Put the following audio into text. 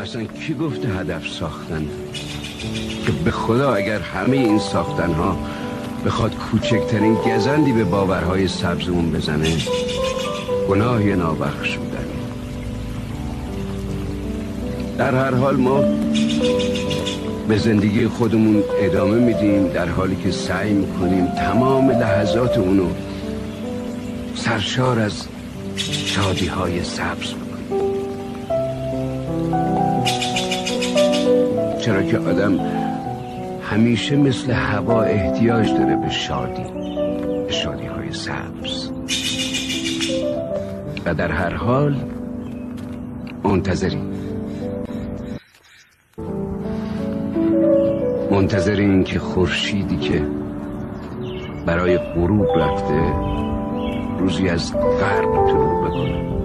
اصلا کی گفته هدف ساختن؟ که به خدا اگر همه این ساختن ها بخواد کوچکترین گزندی به باورهای سبزمون بزنه، گناهی نابخشودنی. در هر حال ما به زندگی خودمون ادامه میدیم، در حالی که سعی میکنیم تمام لحظات اونو سرشار از شادی های سبز بکنیم. چرا که آدم همیشه مثل هوا احتیاج داره به شادی های سبز، و در هر حال منتظریم که خورشیدی که برای غروب رفته روزی از غرب طلوع بکنه.